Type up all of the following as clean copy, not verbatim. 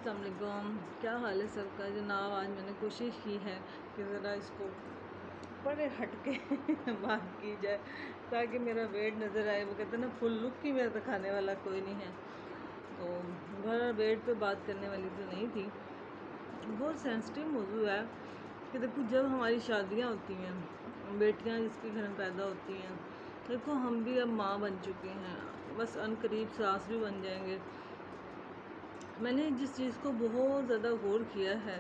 السلام علیکم، کیا حال ہے سب کا جناب؟ آج میں نے کوشش کی ہے کہ ذرا اس کو پرے ہٹ کے بات کی جائے تاکہ میرا ویٹ نظر آئے۔ وہ کہتے ہیں نا فل لک کی میرا دکھانے والا کوئی نہیں ہے، تو بھر ویٹ پہ بات کرنے والی تو نہیں تھی۔ بہت سینسٹیو موضوع ہے کہ دیکھو جب ہماری شادیاں ہوتی ہیں، بیٹیاں جس کے گھر میں پیدا ہوتی ہیں، دیکھو ہم بھی اب ماں بن چکے ہیں، بس ان قریب ساس بھی بن جائیں گے۔ میں نے جس چیز کو بہت زیادہ غور کیا ہے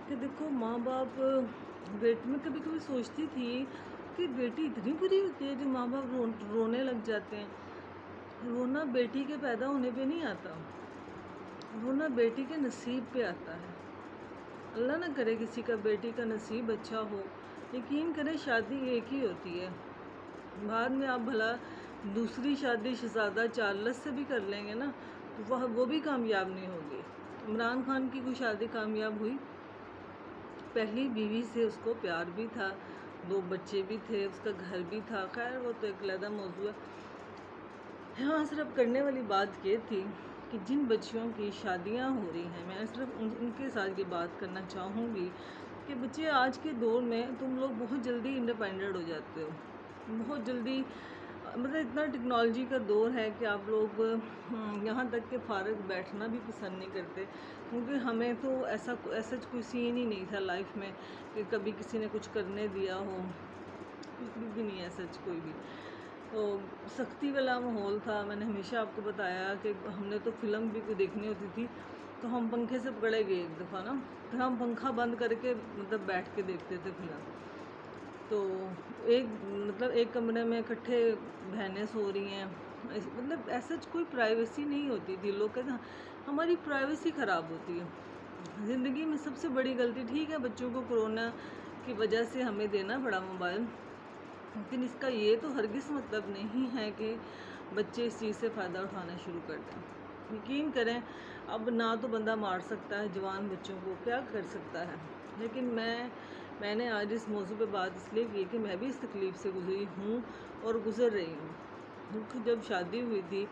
کہ دیکھو ماں باپ میں کبھی کبھی سوچتی تھی کہ بیٹی اتنی بری ہوتی ہے جو ماں باپ رونے لگ جاتے ہیں۔ رونا بیٹی کے پیدا ہونے پہ نہیں آتا، رونا بیٹی کے نصیب پہ آتا ہے۔ اللہ نہ کرے کسی کا بیٹی کا نصیب اچھا ہو، یقین کرے شادی ایک ہی ہوتی ہے، بعد میں آپ بھلا دوسری شادی شہزادہ چارلس سے بھی کر لیں گے نا تو وہ بھی کامیاب نہیں ہوگی۔ عمران خان کی کوئی شادی کامیاب ہوئی؟ پہلی بیوی سے اس کو پیار بھی تھا، 2 بچے بھی تھے، اس کا گھر بھی تھا، خیر وہ تو ایک علیحدہ موضوع ہے۔ یہاں صرف کرنے والی بات یہ تھی کہ جن بچیوں کی شادیاں ہو رہی ہیں، میں صرف ان کے ساتھ یہ بات کرنا چاہوں گی کہ بچے آج کے دور میں تم لوگ بہت جلدی انڈیپینڈنٹ ہو جاتے ہو، بہت جلدی، مطلب اتنا ٹیکنالوجی کا دور ہے کہ آپ لوگ یہاں تک کہ فارغ بیٹھنا بھی پسند نہیں کرتے، کیونکہ ہمیں تو ایسا کوئی سین ہی نہیں تھا لائف میں کہ کبھی کسی نے کچھ کرنے دیا ہو، کچھ بھی نہیں ہے سچ کوئی بھی۔ تو سختی والا ماحول تھا۔ میں نے ہمیشہ آپ کو بتایا کہ ہم نے تو فلم بھی کوئی دیکھنی ہوتی تھی تو ہم پنکھے سے پکڑے گئے ایک دفعہ نا، پھر ہم پنکھا بند کر کے مطلب بیٹھ کے دیکھتے تھے فلم۔ تو ایک کمرے میں اکٹھے بہنیں سو رہی ہیں، مطلب ایسا کوئی پرائیویسی نہیں ہوتی تھی۔ لوگ کہتے ہیں ہماری پرائیویسی خراب ہوتی ہے زندگی میں۔ سب سے بڑی غلطی، ٹھیک ہے بچوں کو کرونا کی وجہ سے ہمیں دینا پڑا موبائل، لیکن اس کا یہ تو ہرگز مطلب نہیں ہے کہ بچے اس چیز سے فائدہ اٹھانا شروع کر دیں۔ یقین کریں اب نہ تو بندہ مار سکتا ہے جوان بچوں کو، کیا کر سکتا ہے، لیکن میں نے آج اس موضوع پہ بات اس لیے کی کہ میں بھی اس تکلیف سے گزری ہوں اور گزر رہی ہوں۔ جب شادی ہوئی تھی،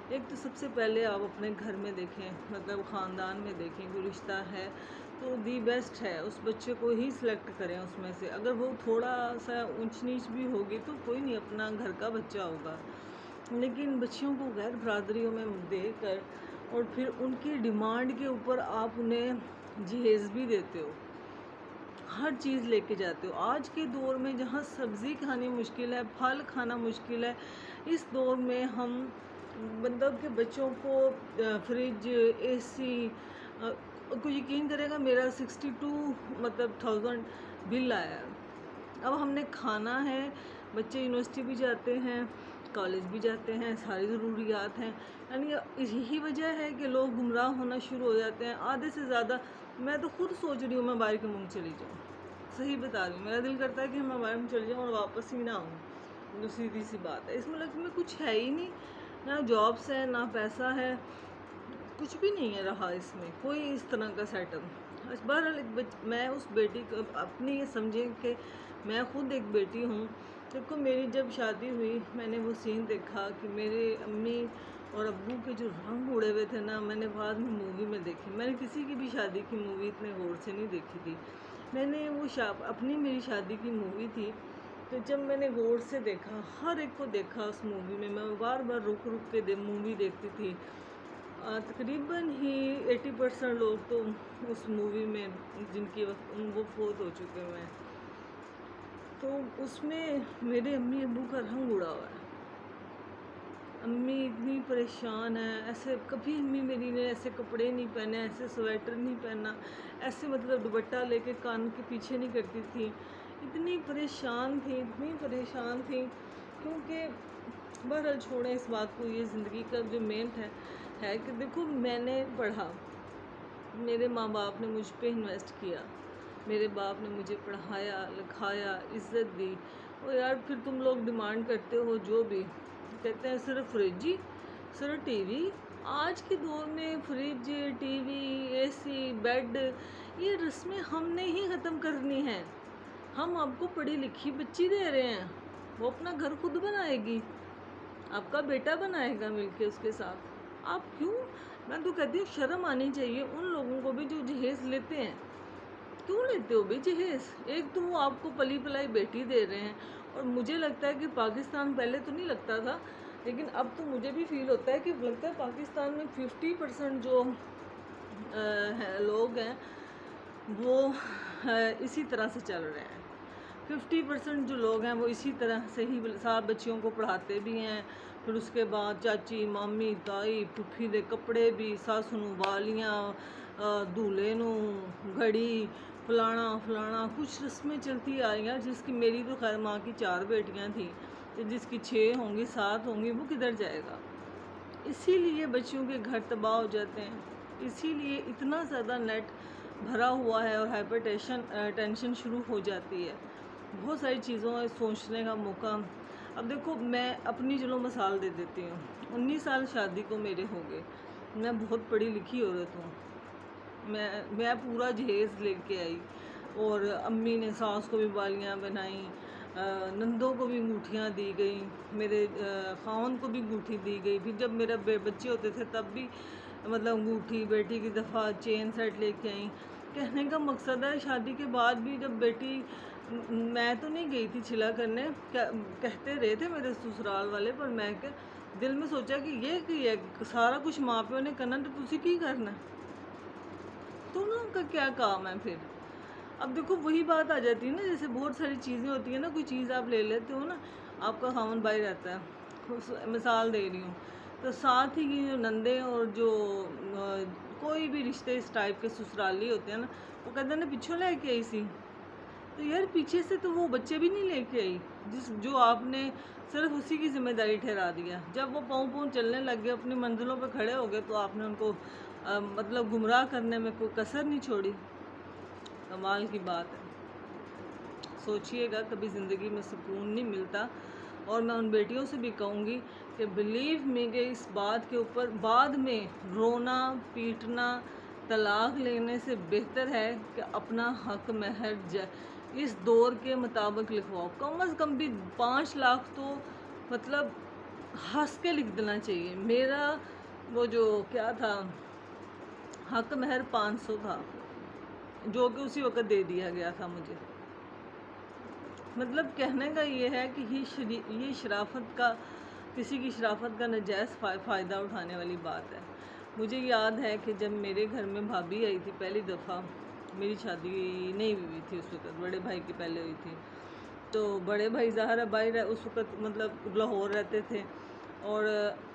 ایک تو سب سے پہلے آپ اپنے گھر میں دیکھیں، مطلب خاندان میں دیکھیں، کوئی رشتہ ہے تو دی بیسٹ ہے، اس بچے کو ہی سلیکٹ کریں اس میں سے۔ اگر وہ تھوڑا سا اونچ نیچ بھی ہوگی تو کوئی نہیں، اپنا گھر کا بچہ ہوگا، لیکن بچیوں کو غیر برادریوں میں دے کر اور پھر ان کی ڈیمانڈ کے اوپر آپ انہیں جہیز بھی دیتے ہو، ہر چیز لے کے جاتے ہو۔ آج کے دور میں جہاں سبزی کھانی مشکل ہے، پھل کھانا مشکل ہے، اس دور میں ہم مطلب کہ بچوں کو فریج، اے سی، کوئی یقین کرے گا میرا 62,000 بل آیا ہے۔ اب ہم نے کھانا ہے، بچے یونیورسٹی بھی جاتے ہیں، کالج بھی جاتے ہیں، ساری ضروریات ہیں، یعنی یہی وجہ ہے کہ لوگ گمراہ ہونا شروع ہو جاتے ہیں۔ آدھے سے زیادہ میں تو خود سوچ رہی ہوں میں باہر کے ملک چلی جاؤں، صحیح بتا رہی ہوں، میرا دل کرتا ہے کہ میں باہر چلی جاؤں اور واپس ہی نہ آؤں۔ سیدھی سی بات ہے، اس ملک میں کچھ ہے ہی نہیں، نہ جابس ہے، نہ پیسہ ہے، کچھ بھی نہیں ہے رہا اس میں، کوئی اس طرح کا سیٹ اپ۔ بہرحال میں اس بیٹی کو اپنی یہ سمجھیں کہ میں خود ایک بیٹی ہوں۔ دیکھو میری جب شادی ہوئی میں نے وہ سین دیکھا کہ میرے امی اور ابو کے جو رنگ اڑے ہوئے تھے نا، میں نے بعد میں مووی میں دیکھی، میں نے کسی کی بھی شادی کی مووی اتنے غور سے نہیں دیکھی تھی۔ میں نے وہ اپنی میری شادی کی مووی تھی، تو جب میں نے غور سے دیکھا، ہر ایک کو دیکھا اس مووی میں، میں بار بار رک کے مووی دیکھتی تھی۔ تقریباً ہی 80% لوگ تو اس مووی میں جن کی وہ فوت ہو چکے ہوئے ہیں، تو اس میں میرے امی ابو کا رنگ اڑا ہوا ہے۔ امی اتنی پریشان ہیں، ایسے کبھی امی میری نے ایسے کپڑے نہیں پہنے، ایسے سویٹر نہیں پہنا، ایسے مطلب دوپٹہ لے کے کان کے پیچھے نہیں کرتی تھی، اتنی پریشان تھی کیونکہ بہرحال چھوڑیں اس بات کو۔ یہ زندگی کا جو مین ہے کہ دیکھو میں نے پڑھا، میرے ماں باپ نے مجھ پہ انویسٹ کیا، میرے باپ نے مجھے پڑھایا لکھایا، عزت دی، اور یار پھر تم لوگ ڈیمانڈ کرتے ہو جو بھی کہتے ہیں صرف فریج ہی، صرف ٹی وی۔ آج کے دور میں فریج، ٹی وی، اے سی، بیڈ، یہ رسمیں ہم نے ہی ختم کرنی ہیں۔ ہم آپ کو پڑھی لکھی بچی دے رہے ہیں، وہ اپنا گھر خود بنائے گی، آپ کا بیٹا بنائے گا مل کے اس کے ساتھ۔ آپ کیوں میں تو کہتی ہوں شرم آنی چاہیے ان لوگوں کو بھی جو جہیز لیتے ہیں. کیوں لیتے ہو بھائی جہیز؟ ایک تو وہ آپ کو پلی پلائی بیٹی دے رہے ہیں، اور مجھے لگتا ہے کہ پاکستان، پہلے تو نہیں لگتا تھا لیکن اب تو مجھے بھی فیل ہوتا ہے کہ لگتا ہے پاکستان میں 50% جو لوگ ہیں وہ اسی طرح سے چل رہے ہیں. 50% جو لوگ ہیں وہ اسی طرح سے ہی سب بچیوں کو پڑھاتے بھی ہیں. پھر اس کے بعد چاچی، مامی، تائی، پھپھی دے کپڑے بھی، ساس نوں والیاں، دولہے نوں گھڑی، فلانا کچھ رسمیں چلتی آ رہی ہیں. جس کی، میری تو خیر ماں کی 4 بیٹیاں تھیں، جس کی 6 ہوں گی 7 ہوں گی، وہ کدھر جائے گا؟ اسی لیے بچیوں کے گھر تباہ ہو جاتے ہیں. اسی لیے اتنا زیادہ نیٹ بھرا ہوا ہے اور ہائپر ٹینشن شروع ہو جاتی ہے. بہت ساری چیزوں میں سوچنے کا موقع. اب دیکھو میں اپنی چلو مثال دے دیتی ہوں. 19 سال شادی کو میرے ہو گئے. میں بہت پڑھی لکھی عورت ہوں. میں پورا جہیز لے کے آئی، اور امی نے، ساس کو بھی بالیاں بنائیں، نندوں کو بھی انگوٹھیاں دی گئیں، میرے خاوند کو بھی انگوٹھی دی گئی. پھر جب میرے بچے ہوتے تھے تب بھی مطلب انگوٹھی، بیٹی کی دفعہ چین سیٹ لے کے آئیں. کہنے کا مقصد ہے شادی کے بعد بھی جب بیٹی، میں تو نہیں گئی تھی چھلا کرنے، کہتے رہے تھے میرے سسرال والے، پر میں کہ دل میں سوچا کہ یہ سارا کچھ ماں پیو نے کرنا تو تسی کی کرنا، تو نا کا کیا کام ہے پھر. اب دیکھو وہی بات آ جاتی ہے نا، جیسے بہت ساری چیزیں ہوتی ہیں نا، کوئی چیز آپ لے لیتے ہو نا، آپ کا خاوند بھائی رہتا ہے، مثال دے رہی ہوں، تو ساتھ ہی جو نندے اور جو کوئی بھی رشتے اس ٹائپ کے سسرالی ہوتے ہیں نا، وہ کہتے ہیں نا پیچھوں لے کے آئی سی. تو یار پیچھے سے تو وہ بچے بھی نہیں لے کے آئی، جو آپ نے صرف اسی کی ذمہ داری ٹھہرا دیا. جب وہ پاؤں چلنے لگ گئے، اپنی منزلوں پہ کھڑے ہو گئے، تو آپ نے ان کو مطلب گمراہ کرنے میں کوئی کسر نہیں چھوڑی. کمال کی بات ہے. سوچئے گا کبھی زندگی میں سکون نہیں ملتا. اور میں ان بیٹیوں سے بھی کہوں گی کہ بلیو می کہ اس بات کے اوپر بعد میں رونا پیٹنا، طلاق لینے سے بہتر ہے کہ اپنا حق مہر اس دور کے مطابق لکھواؤ. کم از کم بھی 5 لاکھ تو مطلب ہنس کے لکھ دینا چاہیے. میرا وہ جو کیا تھا حق مہر 500 تھا، جو کہ اسی وقت دے دیا گیا تھا مجھے. مطلب کہنے کا یہ ہے کہ یہ شرافت کا، کسی کی شرافت کا ناجائز فائدہ اٹھانے والی بات ہے. مجھے یاد ہے کہ جب میرے گھر میں بھابھی آئی تھی پہلی دفعہ، میری شادی نہیں ہوئی تھی اس وقت، بڑے بھائی کی پہلے ہوئی تھی. تو بڑے بھائی ظاہر باہر اس وقت مطلب لاہور رہتے تھے، اور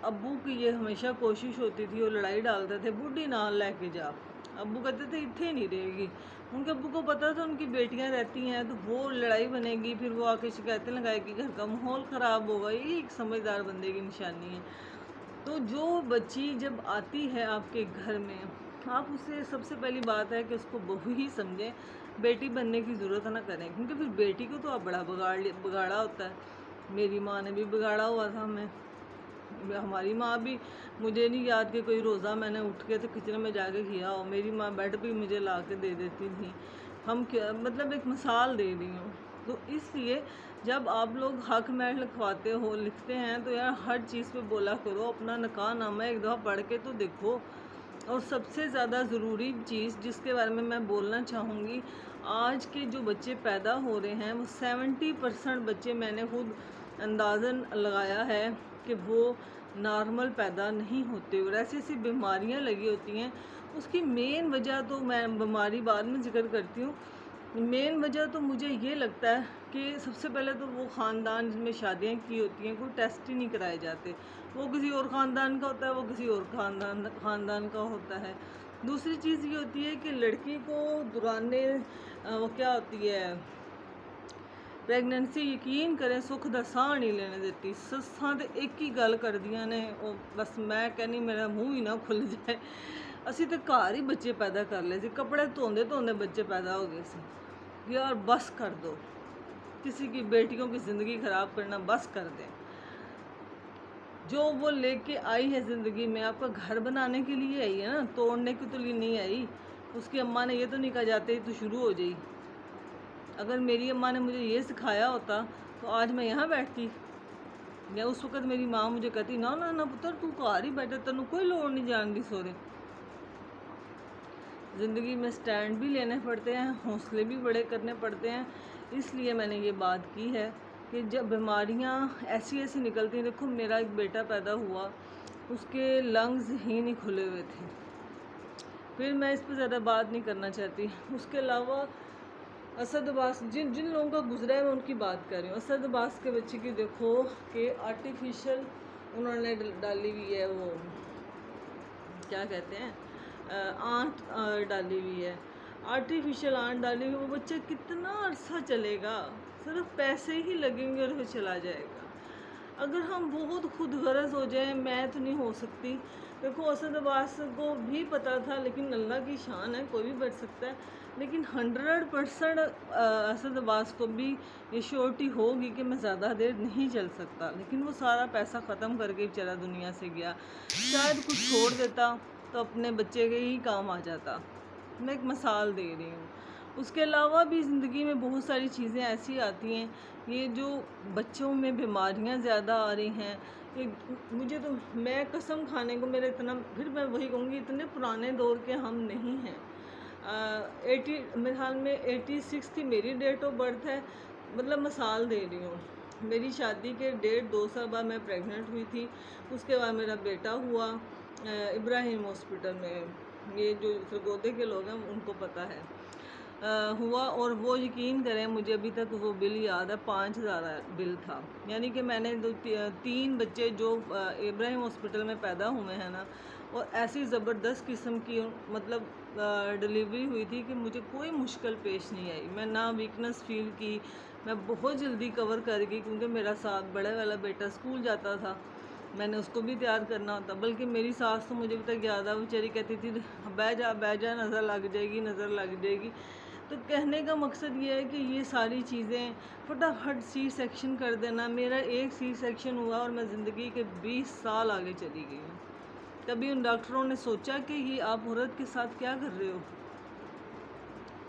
ابو کی یہ ہمیشہ کوشش ہوتی تھی، وہ لڑائی ڈالتے تھے، بوڑھی نال لے کے جا. ابو کہتے تھے اتنے نہیں رہے گی. ان کے ابو کو پتا تھا ان کی بیٹیاں رہتی ہیں تو وہ لڑائی بنے گی، پھر وہ آ کے شکایتیں لگائے گی، گھر کا ماحول خراب ہوگا. یہ ایک سمجھدار بندے کی نشانی ہے. تو جو بچی جب آتی ہے آپ کے گھر میں، آپ اسے سب سے پہلی بات ہے کہ اس کو بہو ہی سمجھیں، بیٹی بننے کی ضرورت نہ کریں، کیونکہ پھر بیٹی کو تو آپ بڑا بگاڑا ہوتا ہے. میری ماں نے بھی بگاڑا ہوا تھا ہمیں. ہماری ماں بھی، مجھے نہیں یاد کہ کوئی روزہ میں نے اٹھ کے تو کچن میں جا کے کیا ہو. میری ماں بیڈ بھی مجھے لا کے دے دیتی تھی. ہم مطلب ایک مثال دے رہی ہوں. تو اس لیے جب آپ لوگ حق مہر لکھواتے ہو، لکھتے ہیں، تو یار ہر چیز پہ بولا کرو. اپنا نکاح نامہ ایک دفعہ پڑھ کے تو دیکھو. اور سب سے زیادہ ضروری چیز جس کے بارے میں بولنا چاہوں گی، آج کے جو بچے پیدا ہو رہے ہیں، وہ 70% بچے میں نے خود اندازن لگایا ہے کہ وہ نارمل پیدا نہیں ہوتے، اور ایسی بیماریاں لگی ہوتی ہیں. اس کی مین وجہ تو میں بیماری بعد میں ذکر کرتی ہوں. مین وجہ تو مجھے یہ لگتا ہے کہ سب سے پہلے تو وہ خاندان جن میں شادیاں کی ہوتی ہیں، کوئی ٹیسٹ ہی نہیں کرائے جاتے. وہ کسی اور خاندان کا ہوتا ہے، وہ کسی اور خاندان کا ہوتا ہے. دوسری چیز یہ ہوتی ہے کہ لڑکی کو دوران وہ کیا ہوتی ہے پریگننسی، یقین کریں سکھ دا ساہ نہیں لینے دیتی. سساں تے ایک ہی گل کر دیاں نے، بس میں کہنی میرا منہ ہی نہ کھل جائے. اسی تے گھر ہی بچے پیدا کر لے سی، کپڑے دھوندے بچے پیدا ہو گئے سی. یار بس کر دو، کسی کی بیٹیوں کی زندگی خراب کرنا بس کر دیں. جو وہ لے کے آئی ہے زندگی میں، آپ کا گھر بنانے کے لیے آئی ہے نا، توڑنے کے تو لیے نہیں آئی. اس کی اماں نے یہ تو نہیں کہا جاتے تو شروع ہو جائی. اگر میری اماں نے مجھے یہ سکھایا ہوتا تو آج میں یہاں بیٹھتی. یا اس وقت میری ماں مجھے کہتی نا نا نا پتر تو گھر ہی بیٹھے تینوں کوئی لوڑ نہیں جان دی سورے۔ زندگی میں سٹینڈ بھی لینے پڑتے ہیں، حوصلے بھی بڑے کرنے پڑتے ہیں، اس لیے میں نے یہ بات کی ہے کہ جب بیماریاں ایسی ایسی نکلتی ہیں، دیکھو میرا ایک بیٹا پیدا ہوا، اس کے لنگز ہی نہیں کھلے ہوئے تھے۔ پھر میں اس پہ زیادہ بات نہیں کرنا چاہتی۔ اس کے علاوہ اسد عباس، جن لوگوں کا گزرا ہے میں ان کی بات کر رہی ہوں۔ اسد عباس کے بچے کی دیکھو کہ آرٹیفیشل انہوں نے ڈالی ہوئی ہے، وہ کیا کہتے ہیں آنت ڈالی ہوئی ہے، آرٹیفیشل آنت ڈالی ہوئی، وہ بچہ کتنا عرصہ چلے گا؟ صرف پیسے ہی لگیں گے اور وہ چلا جائے گا۔ اگر ہم بہت خود غرض ہو جائیں، میں تو نہیں ہو سکتی۔ دیکھو اسد عباس کو بھی پتہ تھا، لیکن اللہ کی شان ہے، کوئی بھی بچ سکتا ہے، لیکن 100% اسد عباس کو بھی یہ شیورٹی ہوگی کہ میں زیادہ دیر نہیں چل سکتا، لیکن وہ سارا پیسہ ختم کر کے بیچارہ دنیا سے گیا۔ شاید کچھ چھوڑ دیتا تو اپنے بچے کے ہی کام آ جاتا۔ میں ایک مثال دے رہی ہوں۔ اس کے علاوہ بھی زندگی میں بہت ساری چیزیں ایسی آتی ہیں، یہ جو بچوں میں بیماریاں زیادہ آ رہی ہیں، مجھے تو، میں قسم کھانے کو میرا اتنا، پھر میں وہی کہوں گی اتنے پرانے دور کے ہم نہیں ہیں۔ میرے حال میں 86 کی میری ڈیٹ آف برتھ ہے، مطلب مثال دے رہی ہوں۔ میری شادی کے 1.5-2 سال بعد میں پریگننٹ ہوئی تھی، اس کے بعد میرا بیٹا ہوا ابراہیم ہاسپٹل میں، یہ جو سرگودے کے لوگ ہیں ان کو پتہ ہے، ہوا، اور وہ یقین کریں مجھے ابھی تک وہ بل یاد ہے، 5,000 بل تھا۔ یعنی کہ میں نے 3 بچے جو ابراہیم ہاسپٹل میں پیدا ہوئے ہیں نا، اور ایسی زبردست قسم کی مطلب ڈلیوری ہوئی تھی کہ مجھے کوئی مشکل پیش نہیں آئی، میں نہ ویکنس فیل کی، میں بہت جلدی کور کر گئی، کیونکہ میرا ساتھ بڑے والا بیٹا اسکول جاتا تھا، میں نے اس کو بھی تیار کرنا ہوتا، بلکہ میری ساس تو مجھے ابھی تک یاد ہے، بیچاری کہتی تھی بہ جا نظر لگ جائے گی، نظر لگ جائے گی۔ تو کہنے کا مقصد یہ ہے کہ یہ ساری چیزیں فٹافٹ سی سیکشن کر دینا۔ میرا ایک سی سیکشن ہوا اور میں زندگی کے 20 سال آگے چلی گئی ہوں۔ کبھی ان ڈاکٹروں نے سوچا کہ یہ آپ عورت کے ساتھ کیا کر رہے ہو؟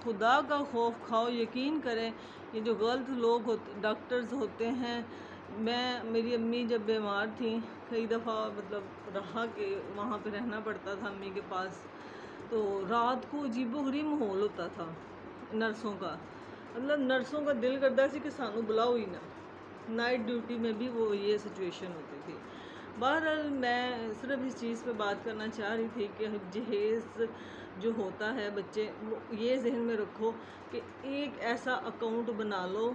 خدا کا خوف کھاؤ، یقین کریں یہ جو غلط لوگ ڈاکٹرز ہوتے ہیں، میری امی جب بیمار تھیں، کئی دفعہ مطلب رہا کہ وہاں پہ رہنا پڑتا تھا امی کے پاس، تو رات کو عجیب و غریب ماحول ہوتا تھا نرسوں کا، مطلب نرسوں کا دل کرتا سی کہ سانو بلاؤ ہی نہ، نائٹ ڈیوٹی میں بھی وہ یہ سچویشن ہوتی تھی۔ بہرحال میں صرف اس چیز پہ بات کرنا چاہ رہی تھی کہ جہیز جو ہوتا ہے بچے، یہ ذہن میں رکھو کہ ایک ایسا اکاؤنٹ بنا لو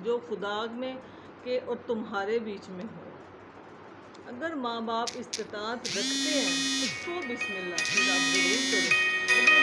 جو خدا میں کہ اور تمہارے بیچ میں ہو۔ اگر ماں باپ استطاعت رکھتے ہیں تو بسم اللہ پھر آپ ضرور کرو،